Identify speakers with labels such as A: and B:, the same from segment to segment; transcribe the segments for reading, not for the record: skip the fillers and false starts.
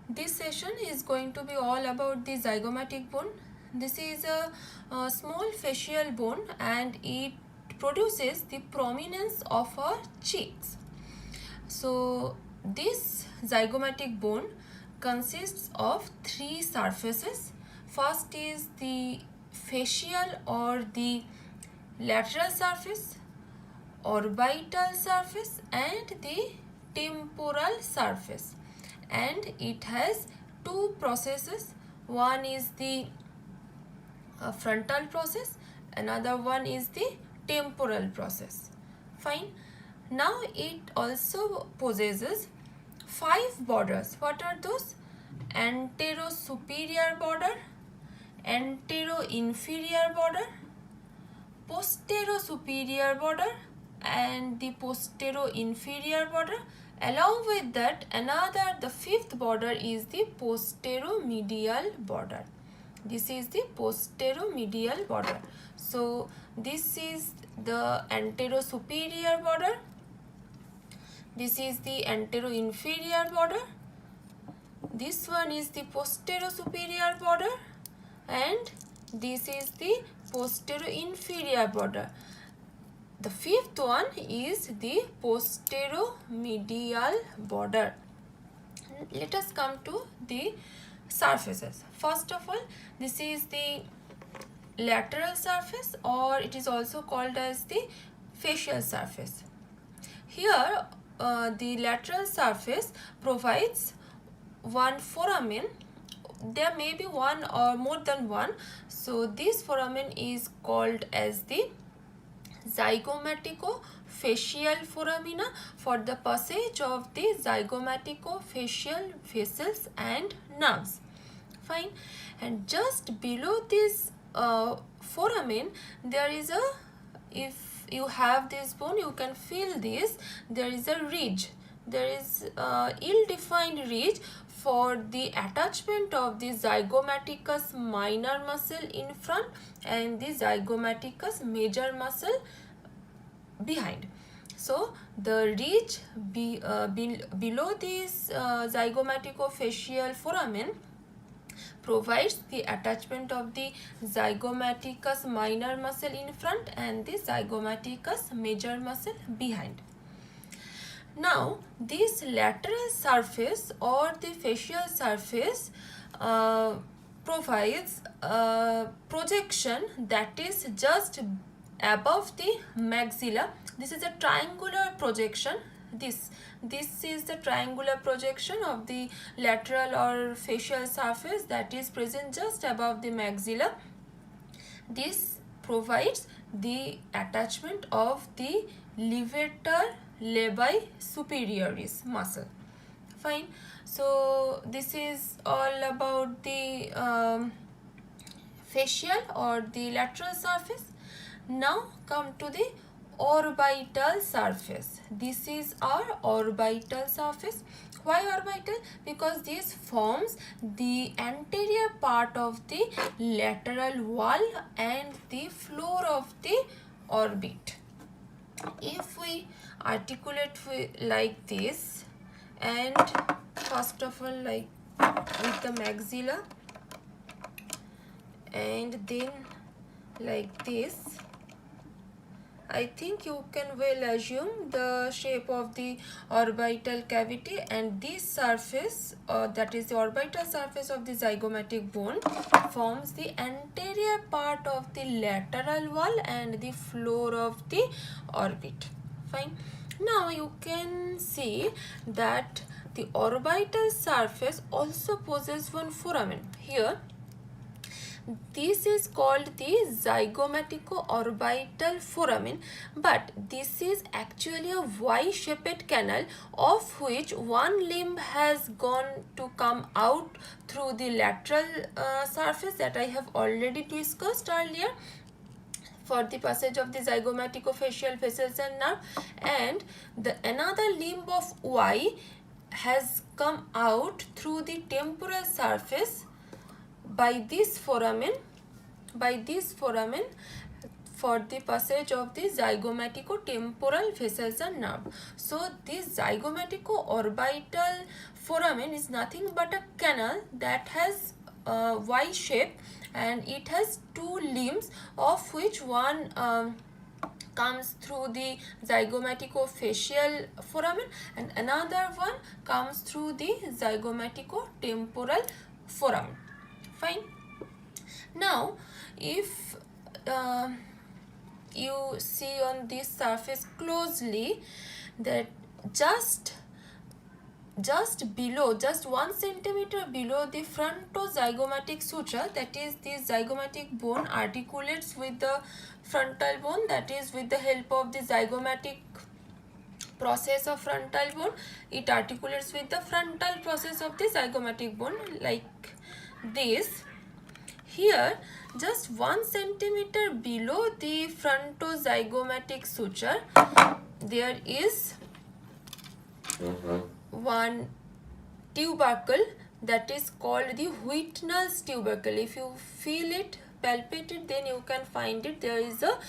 A: This session is going to be all about the zygomatic bone. This is a small facial bone and it produces the prominence of our cheeks. So this zygomatic bone consists of three surfaces. First is the facial or the lateral surface, orbital surface and the temporal surface, and it has two processes. One is the frontal process, another one is the temporal process. Fine. Now it also possesses five borders. What are those? Antero-superior border, antero-inferior border, postero-superior border and the postero-inferior border. Along with that, the fifth border is the postero-medial border. This is the postero-medial border. So this is the antero-superior border. This is the antero-inferior border. This one is the postero-superior border and this is the postero-inferior border. The fifth one is the postero-medial border. Let us come to the surfaces. First of all, this is the lateral surface, or it is also called as the facial surface. Here the lateral surface provides one foramen. There may be one or more than one. So this foramen is called as the zygomatico-facial foramina for the passage of the zygomatico-facial vessels and nerves. Fine. And just below this foramen, there is a, if you have this bone, you can feel this, there is a ridge. There is ill-defined ridge for the attachment of the zygomaticus minor muscle in front and the zygomaticus major muscle behind. So the ridge below this zygomatico-facial foramen provides the attachment of the zygomaticus minor muscle in front and the zygomaticus major muscle behind. Now this lateral surface or the facial surface provides a projection that is just above the maxilla. This is a triangular projection. This is the triangular projection of the lateral or facial surface that is present just above the maxilla. This provides the attachment of the levator labii superioris muscle. Fine. So this is all about the facial or the lateral surface. Now come to the orbital surface. This is our orbital surface. Why orbital? Because this forms the anterior part of the lateral wall and the floor of the orbit. If we articulate like this, and first of all like with the maxilla, and then like this, I think you can well assume the shape of the orbital cavity, and this surface, that is the orbital surface of the zygomatic bone, forms the anterior part of the lateral wall and the floor of the orbit. Fine. Now you can see that the orbital surface also possesses one foramen. Here this is called the zygomatico-orbital foramen, but this is actually a Y-shaped canal of which one limb has gone to come out through the lateral surface that I have already discussed earlier for the passage of the zygomatico-facial vessels and nerve, and the another limb of Y has come out through the temporal surface by this foramen for the passage of the zygomatico-temporal vessels and nerve. So this zygomatico-orbital foramen is nothing but a canal that has Y shape, and it has two limbs, of which one comes through the zygomatico-facial foramen and another one comes through the zygomatico-temporal foramen. Fine. Now if you see on this surface closely, that just below, just 1 centimeter below the frontozygomatic suture, that is the zygomatic bone articulates with the frontal bone, that is with the help of the zygomatic process of frontal bone, it articulates with the frontal process of the zygomatic bone like this. Here, just 1 centimeter below the frontozygomatic suture, there is one tubercle that is called the Whitnall's tubercle. If you feel it, palpate it, then you can find it. There is a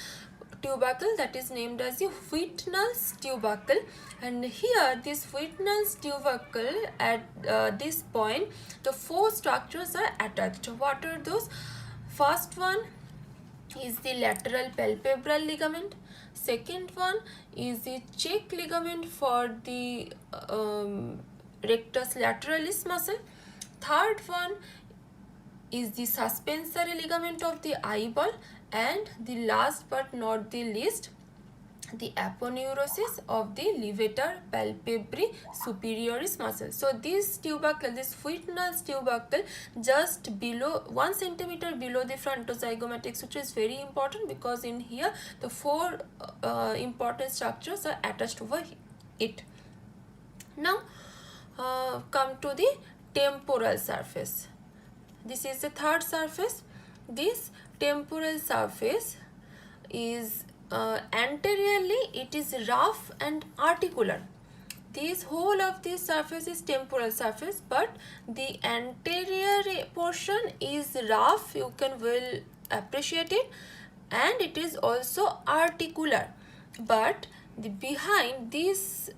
A: tubercle that is named as the Whitnall's tubercle, and here this Whitnall's tubercle, at this point the 4 structures are attached. What are those? First one is the lateral palpebral ligament. Second one is the cheek ligament for the rectus lateralis muscle. Third one is the suspensory ligament of the eyeball, and the last but not the least, the aponeurosis of the levator palpebrae superioris muscle. So this tubercle, this Whitnall's tubercle, just below 1 centimeter below the frontozygomatic suture is very important, because in here the 4 important structures are attached over it. Now come to the temporal surface. This is the third surface. This temporal surface is anteriorly it is rough and articular. This whole of this surface is temporal surface, but the anterior portion is rough, you can well appreciate it, and it is also articular. But the behind this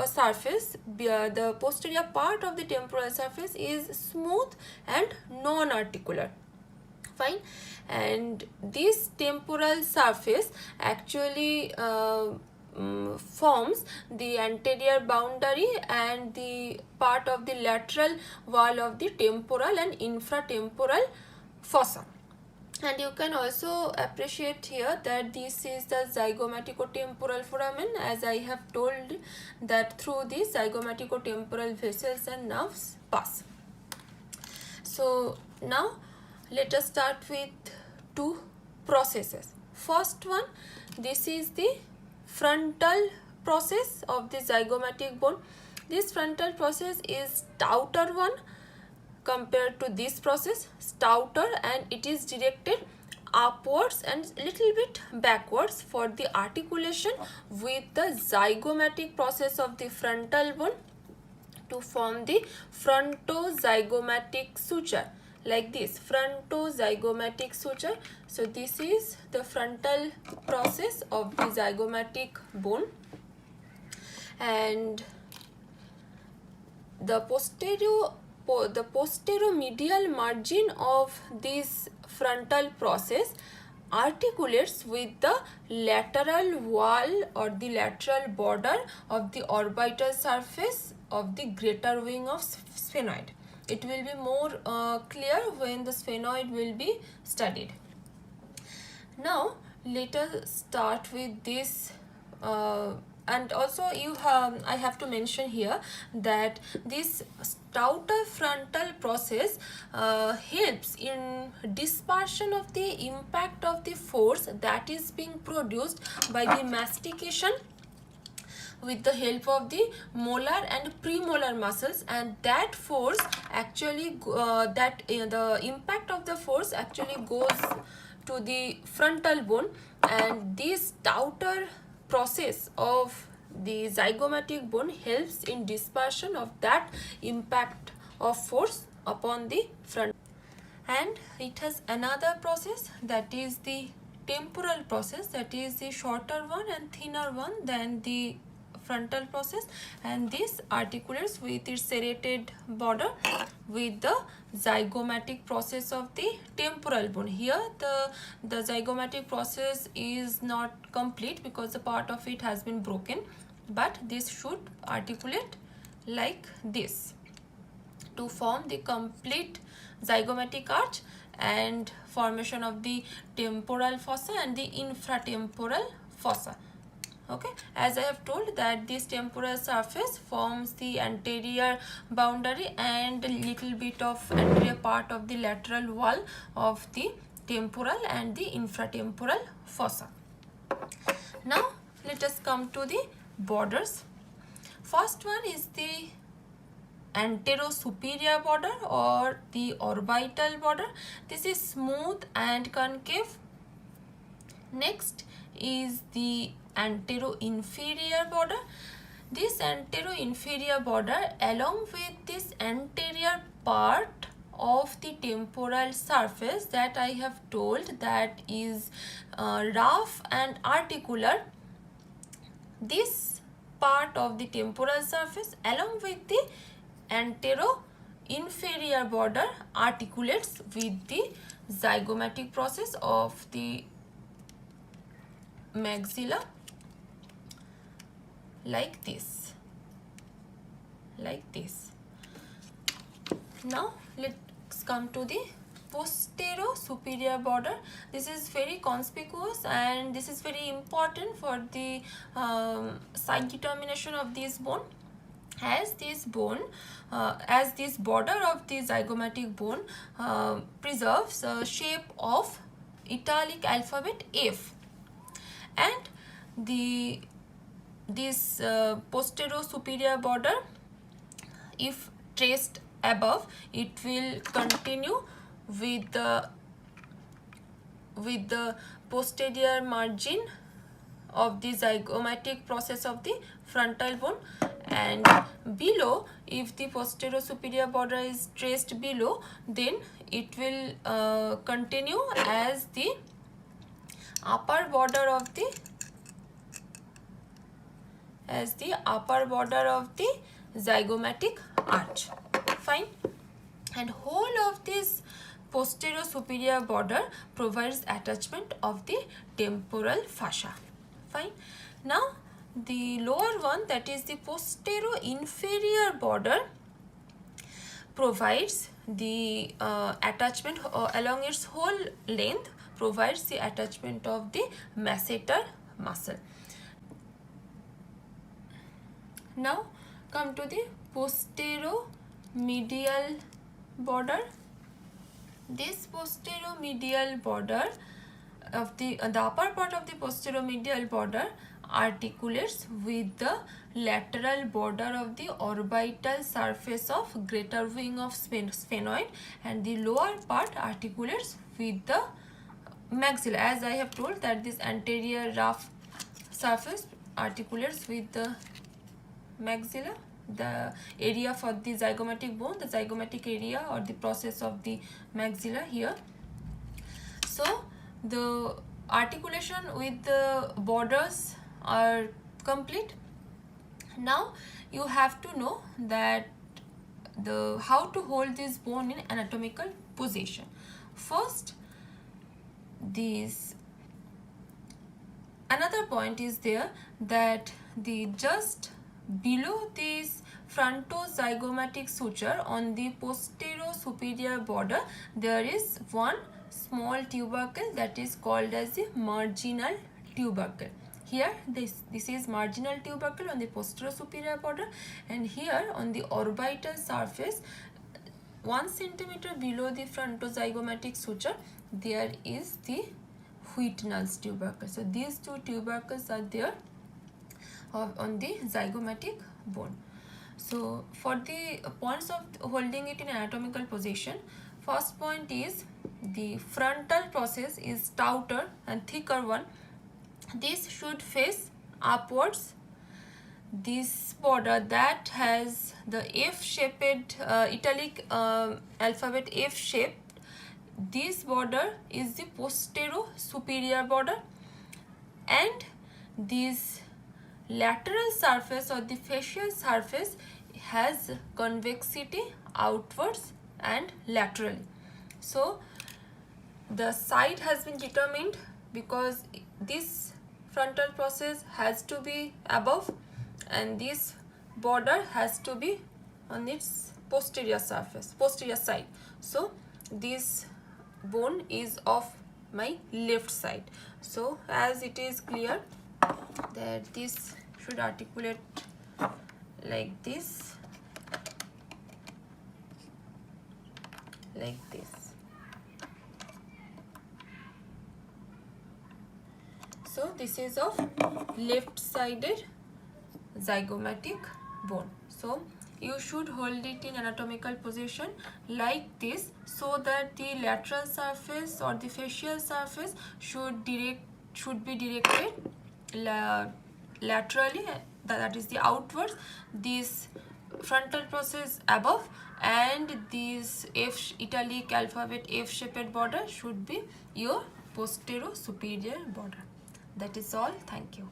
A: surface, the posterior part of the temporal surface is smooth and non-articular. Fine. And this temporal surface actually forms the anterior boundary and the part of the lateral wall of the temporal and infratemporal fossa. And you can also appreciate here that this is the zygomatico-temporal foramen, as I have told that through this zygomatico-temporal vessels and nerves pass. So now let us start with 2 processes. First one, this is the frontal process of the zygomatic bone. This frontal process is stouter one compared to this process, stouter, and it is directed upwards and little bit backwards for the articulation with the zygomatic process of the frontal bone to form the frontozygomatic suture. Like this, frontozygomatic suture. So this is the frontal process of the zygomatic bone, and the posteromedial margin of this frontal process articulates with the lateral wall or the lateral border of the orbital surface of the greater wing of sphenoid. It will be more clear when the sphenoid will be studied. Now let us start with this, and also I have to mention here that this stouter frontal process helps in dispersion of the impact of the force that is being produced by the mastication with the help of the molar and premolar muscles, and that force actually the impact of the force actually goes to the frontal bone, and this stouter process of the zygomatic bone helps in dispersion of that impact of force upon the front. And it has another process, that is the temporal process, that is the shorter one and thinner one than the frontal process, and this articulates with its serrated border with the zygomatic process of the temporal bone. Here the zygomatic process is not complete because the part of it has been broken, but this should articulate like this to form the complete zygomatic arch and formation of the temporal fossa and the infratemporal fossa. Okay, as I have told that this temporal surface forms the anterior boundary and a little bit of anterior part of the lateral wall of the temporal and the infratemporal fossa. Now let us come to the borders. First one is the antero-superior border or the orbital border. This is smooth and concave. Next is the antero-inferior border. This antero-inferior border, along with this anterior part of the temporal surface that I have told that is rough and articular, this part of the temporal surface along with the antero-inferior border articulates with the zygomatic process of the maxilla like this. Now let's come to the Postero superior border. This is very conspicuous and this is very important for the site determination of this bone, as this border of the zygomatic bone preserves a shape of italic alphabet F, and this Postero superior border, if traced above, it will continue with the posterior margin of the zygomatic process of the frontal bone, and below, if the Postero superior border is traced below, then it will continue as the upper border of the zygomatic arch. Fine. And whole of this Postero superior border provides attachment of the temporal fascia. Fine. Now the lower one, that is the Postero inferior border, provides the attachment along its whole length, provides the attachment of the masseter muscle. Now come to the postero-medial border. This postero-medial border of the upper part of the postero-medial border articulates with the lateral border of the orbital surface of greater wing of sphenoid, and the lower part articulates with the maxilla. As I have told that this anterior rough surface articulates with the maxilla, the area for the zygomatic bone, the zygomatic area or the process of the maxilla here. So the articulation with the borders are complete. Now you have to know that how to hold this bone in anatomical position. First, another point is there that just below this frontozygomatic suture on the postero superior border, there is one small tubercle that is called as the marginal tubercle. Here this is marginal tubercle on the postero superior border, and here on the orbital surface 1 centimeter below the frontozygomatic suture there is the Whitnall's tubercle. So these two tubercles are there on the zygomatic bone. So for the points of holding it in anatomical position, first point is the frontal process is stouter and thicker one. This should face upwards. This border that has the F-shaped italic alphabet F shape this border is the postero superior border, and this lateral surface or the facial surface has convexity outwards and laterally. So the side has been determined because this frontal process has to be above and this border has to be on its posterior surface, posterior side. So this bone is of my left side. So as it is clear that this should articulate like this, like this. So this is of left sided zygomatic bone. So you should hold it in anatomical position like this, so that the lateral surface or the facial surface should be directed laterally, that is the outwards, this frontal process above, and this F italic alphabet F shaped border should be your postero superior border. That is all. Thank you.